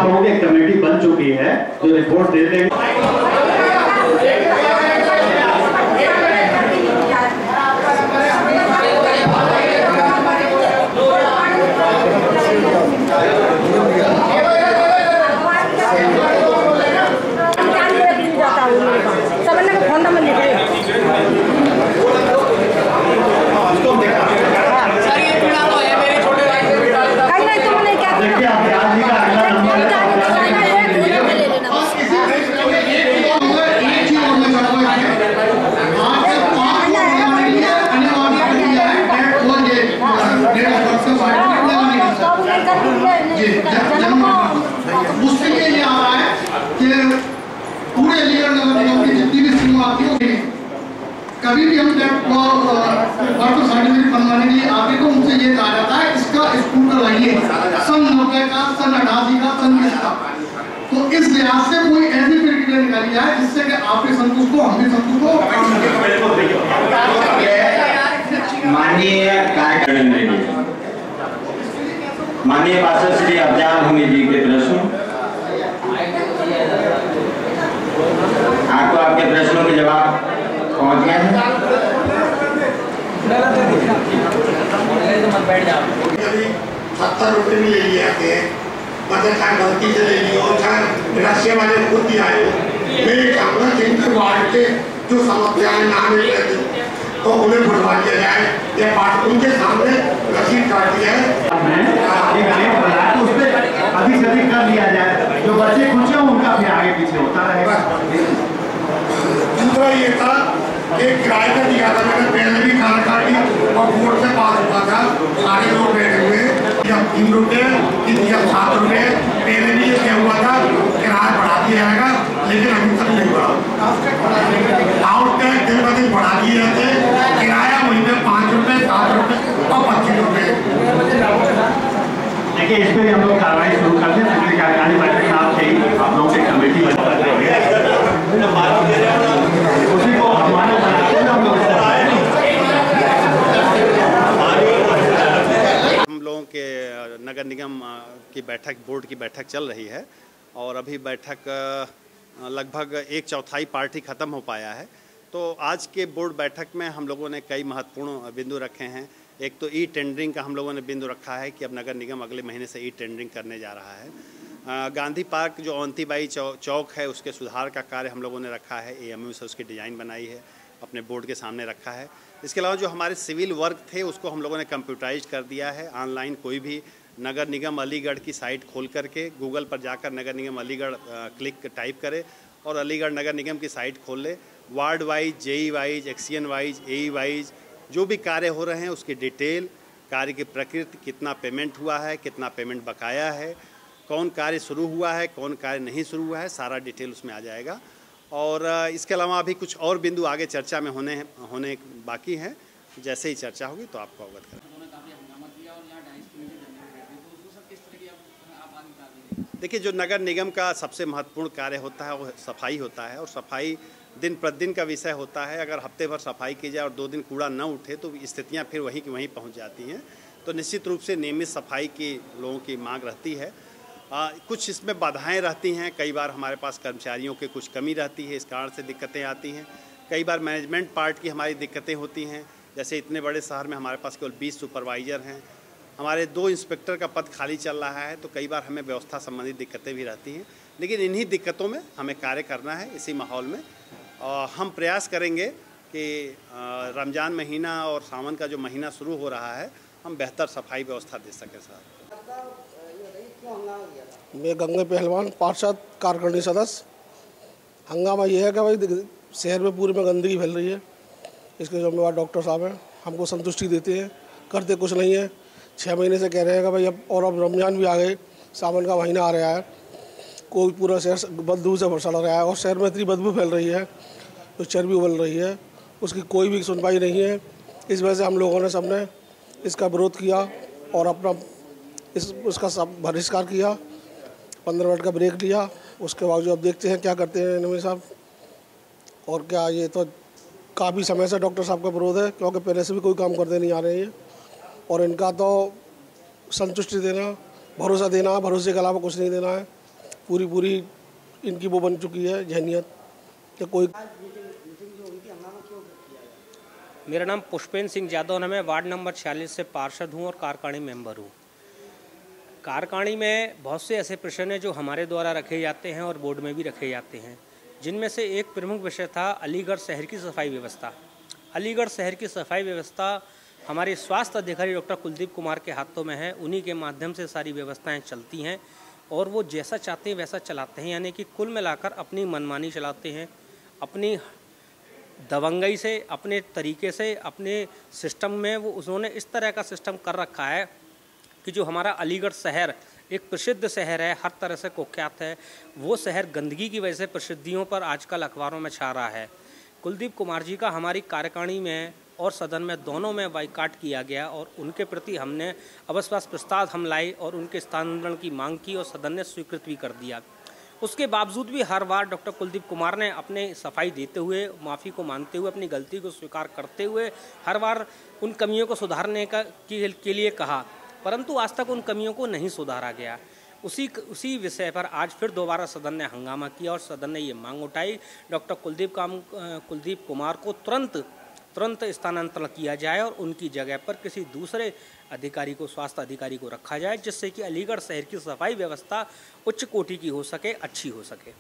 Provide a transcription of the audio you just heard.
आप लोगों की कमेटी बन चुकी है जो रिपोर्ट दे देंगे। उससे ये आ रहा है कि पूरे अलीगढ़ नगर निगम की जितनी भी स्कीम आती है कभी भी हम बर्थ सर्टिफिकेट बनवाने के लिए आते तो उनसे ये कहा जाता है इसका स्कूटर लाइए सन 90 का, सन 88 का, सन 20 का। तो इस लिहाज से कोई ऐसी प्रक्रिया निकाली जाए जिससे कि आप भी संतुष्ट हो, हम भी संतुष्ट हो। माननीय माननीय पार्षद श्री अफजाल हमीद जी के प्रश्न, आपको आपके प्रश्नों के जवाब पहुंच गए हैं। 70 रुपये भी ले लिए आते हैं, मतलब चाहे गलती से ले लियो और चाहे राशि वाले खुद भी आए हो। मेरे चाहूँगा जिनके वार्ड के जो समस्याएं ना मिल रही तो उन्हें बुलवा दिया जाए। ये बात उनके सामने रसीद काट दिया है, उस पर अधिक से अधिक कर दिया जाए, जो बच्चे खुश हैं उनका फिर आगे पीछे होता रहेगा। दूसरा ये था कि किराए का दिया था, मैंने पहले भी खाना काटी और बोर्ड से पास हुआ था, सारे लोग बैठे हुए जब 3 रुपये जब 7 रुपये पहले भी ये क्या हुआ था किराया बढ़ा दिया जाएगा, लेकिन अभी तक नहीं बढ़ा। आउट टैक्स दिन ब दिन बढ़ा दिए जाते, किराया महीने 5 रुपये, 7 रुपये और 25 रुपये। देखिए इस पर हम लोग कार्रवाई शुरू करते हैं। नगरीय कार्यकारिणी बैठक साहब से ही आप लोगों की कमेटी बन रही है, उसी को हमारे हम लोगों के नगर निगम की बैठक, बोर्ड की बैठक चल रही है और अभी बैठक लगभग 1/4 पार्टी ख़त्म हो पाया है। तो आज के बोर्ड बैठक में हम लोगों ने कई महत्वपूर्ण बिंदु रखे हैं। एक तो ई टेंडरिंग का हम लोगों ने बिंदु रखा है कि अब नगर निगम अगले महीने से ई टेंडरिंग करने जा रहा है। गांधी पार्क जो अवंतीबाई चौक है उसके सुधार का कार्य हम लोगों ने रखा है, AMU से उसकी डिज़ाइन बनाई है, अपने बोर्ड के सामने रखा है। इसके अलावा जो हमारे सिविल वर्क थे उसको हम लोगों ने कंप्यूटराइज कर दिया है। ऑनलाइन कोई भी नगर निगम अलीगढ़ की साइट खोल करके गूगल पर जाकर नगर निगम अलीगढ़ क्लिक टाइप करे और अलीगढ़ नगर निगम की साइट खोल ले। Ward wise, JE wise, एक्सियन wise, AE wise जो भी कार्य हो रहे हैं उसकी डिटेल, कार्य की प्रकृति, कितना पेमेंट हुआ है, कितना पेमेंट बकाया है, कौन कार्य शुरू हुआ है, कौन कार्य नहीं शुरू हुआ है, सारा डिटेल उसमें आ जाएगा। और इसके अलावा अभी कुछ और बिंदु आगे चर्चा में होने बाकी हैं। जैसे ही चर्चा होगी तो आपको अवगत करें। देखिए जो नगर निगम का सबसे महत्वपूर्ण कार्य होता है वो सफाई होता है और सफाई दिन प्रतिदिन का विषय होता है। अगर हफ्ते भर सफाई की जाए और 2 दिन कूड़ा न उठे तो स्थितियां फिर वहीं की वहीं पहुंच जाती हैं। तो निश्चित रूप से नियमित सफाई की लोगों की मांग रहती है। कुछ इसमें बाधाएं रहती हैं, कई बार हमारे पास कर्मचारियों की कुछ कमी रहती है, इस कारण से दिक्कतें आती हैं। कई बार मैनेजमेंट पार्ट की हमारी दिक्कतें होती हैं, जैसे इतने बड़े शहर में हमारे पास केवल 20 सुपरवाइज़र हैं, हमारे 2 इंस्पेक्टर का पद खाली चल रहा है, तो कई बार हमें व्यवस्था संबंधी दिक्कतें भी रहती हैं। लेकिन इन्हीं दिक्कतों में हमें कार्य करना है। इसी माहौल में हम प्रयास करेंगे कि रमज़ान महीना और सावन का जो महीना शुरू हो रहा है हम बेहतर सफाई व्यवस्था दे सकें। सर मैं गंगे पहलवान, पार्षद कार्यकारिणी सदस्य। हंगामा ये है कि भाई शहर में पूरे में गंदगी फैल रही है, इसके जिम्मेवार डॉक्टर साहब हैं, हमको संतुष्टि देते हैं, करते कुछ नहीं है। 6 महीने से कह रहे हैं कि भाई अब रमज़ान भी आ गए, सावन का महीना आ रहा है, कोई पूरा शहर बदबू से सड़ रहा है और शहर में इतनी बदबू फैल रही है, तो चर्बी उबल रही है, उसकी कोई भी सुनवाई नहीं है। इस वजह से हम लोगों ने सबने इसका विरोध किया और अपना उसका सब बहिष्कार किया, 15 मिनट का ब्रेक लिया। उसके बावजूद अब देखते हैं क्या करते हैं नवीन साहब। और क्या ये तो काफ़ी समय से डॉक्टर साहब का विरोध है, क्योंकि पहले से भी कोई काम करते नहीं आ रहे हैं और इनका तो संतुष्टि देना, भरोसा देना, भरोसे के अलावा कुछ नहीं देना है। पूरी इनकी वो बन चुकी है जहनियत कि कोई। मेरा नाम पुष्पेंद्र सिंह यादव है, मैं वार्ड नंबर 46 से पार्षद हूँ और कार्यकारिणी मेंबर हूँ। कार्यकारिणी में बहुत से ऐसे प्रश्न हैं जो हमारे द्वारा रखे जाते हैं और बोर्ड में भी रखे जाते हैं, जिनमें से एक प्रमुख विषय था अलीगढ़ शहर की सफाई व्यवस्था। अलीगढ़ शहर की सफाई व्यवस्था हमारे स्वास्थ्य अधिकारी डॉक्टर कुलदीप कुमार के हाथों में है। उन्हीं के माध्यम से सारी व्यवस्थाएं चलती हैं और वो जैसा चाहते हैं वैसा चलाते हैं, यानी कि कुल मिलाकर अपनी मनमानी चलाते हैं, अपनी दबंगई से, अपने तरीके से, अपने सिस्टम में वो उन्होंने इस तरह का सिस्टम कर रखा है कि जो हमारा अलीगढ़ शहर एक प्रसिद्ध शहर है, हर तरह से कुख्यात है, वो शहर गंदगी की वजह से प्रसिद्धियों पर आजकल अखबारों में छा रहा है। कुलदीप कुमार जी का हमारी कार्यकारिणी में और सदन में दोनों में बाइकाट किया गया और उनके प्रति हमने अविश्वास प्रस्ताव हम लाए और उनके स्थानांतरण की मांग की और सदन ने स्वीकृत भी कर दिया। उसके बावजूद भी हर बार डॉक्टर कुलदीप कुमार ने अपने सफाई देते हुए, माफ़ी को मानते हुए, अपनी गलती को स्वीकार करते हुए हर बार उन कमियों को सुधारने के लिए कहा, परंतु आज तक उन कमियों को नहीं सुधारा गया। उसी विषय पर आज फिर दोबारा सदन ने हंगामा किया और सदन ने ये मांग उठाई डॉक्टर कुलदीप कुमार को तुरंत स्थानांतरण किया जाए और उनकी जगह पर किसी दूसरे अधिकारी को, स्वास्थ्य अधिकारी को रखा जाए, जिससे कि अलीगढ़ शहर की सफाई व्यवस्था उच्च कोटि की हो सके, अच्छी हो सके।